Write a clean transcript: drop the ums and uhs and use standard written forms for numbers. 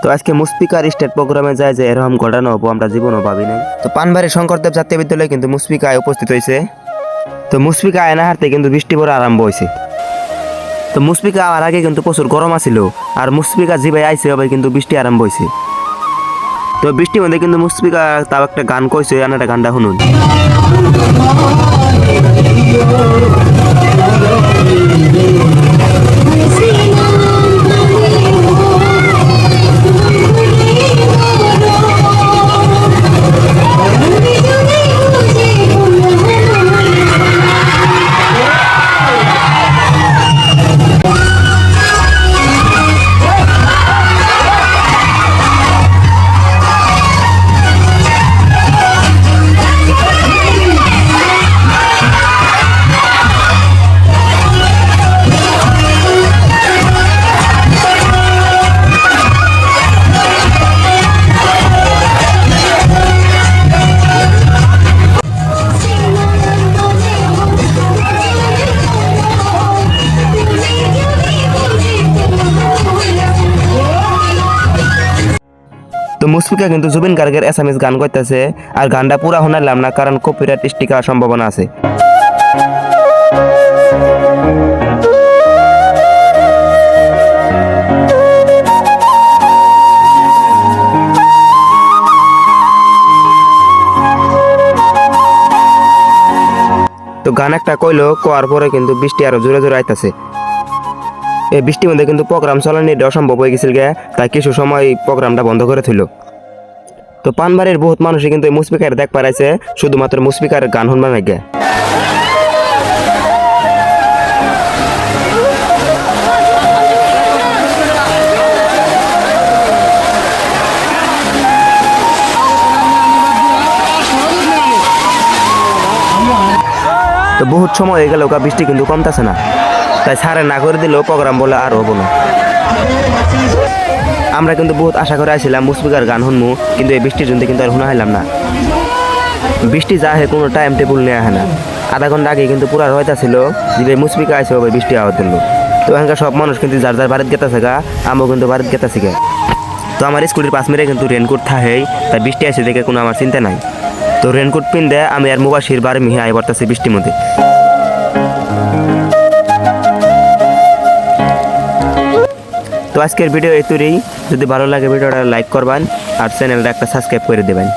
তো আজকে মুসপিকার স্টেট প্রোগ্রামে যায় যে এরকম ঘটনা হবো আমরা জীবনও ভাবি নাই। তো পানবাড়ি শঙ্করদেব জাতীয় বিদ্যালয়ে কিন্তু মুসপিকায় উপস্থিত হয়েছে। তো মুসপিকা আয়না হারতে কিন্তু বৃষ্টি পড়া আরম্ভ হয়েছে। তো মুসপিকা আওয়ার আগে কিন্তু প্রচুর গরম আছিল, আর মুসপিকা জিবাই আইছে হবে কিন্তু বৃষ্টি আরম্ভ হয়েছে। তো বৃষ্টির মধ্যে কিন্তু মুসপিকা তাও একটা গান কইছে, একটা গানটা শুনুন। তো মুসপিকা কিন্তু জুবিন গার্গের এসামিস গান করতেছে, আর গানটা পুরা শোনালাম না কারণ কপিরাইট স্ট্রাইক হওয়ার সম্ভাবনা আছে। তো গান একটা কইলো, কোয়ার পরে কিন্তু বৃষ্টি আরো জোরে জোরে আইতাছে। এই বৃষ্টির মধ্যে কিন্তু প্রোগ্রাম চালানি অসম্ভব হয়ে গেছিল গে, তাই কিছু সময় প্রোগ্রামটা বন্ধ করে থইল। তো পানবাড়ির বহুত মানুষই কিন্তু এই মুসপিকার দেখ পারাইছে, শুধুমাত্র মুসপিকার গান শুনবার নাগে। তো বহুত সময় হয়ে গেল, বৃষ্টি কিন্তু কমতেছে না, তাই সারে না করে দিলেও প্রোগ্রাম বলে আর হবো না। আমরা কিন্তু বহুত আশা করে আসছিলাম মুসপিকার গান শুনবো, কিন্তু এই বৃষ্টির জন্য কিন্তু আর শোনা হইলাম না। বৃষ্টি যা হে কোনো টাইম টেবিল নেওয়া হয় না। আধা ঘন্টা আগে কিন্তু পুরা রয়েছিল যে মুসপিকা আসে হবে বৃষ্টি আওয়ার দিল। তো এখানকার সব মানুষ কিন্তু যার যার বাড়িতে গেতেছে গা, আমিও কিন্তু বাড়িতে গেতেছি গা। তো আমার স্কুটির 5 মিনিটে কিন্তু রেনকোট থাহেই, তাই বৃষ্টি আসে দেখে কোনো আমার চিন্তা নাই। তো রেনকোট পিনতে আমি আর মুবাসির বাড়ি মিহে আই পড়তেছি বৃষ্টির মধ্যে। তো আজকের ভিডিও এতই। যদি ভালো লাগে ভিডিওটা লাইক করবেন আর চ্যানেলটা একটা সাবস্ক্রাইব করে দেবেন।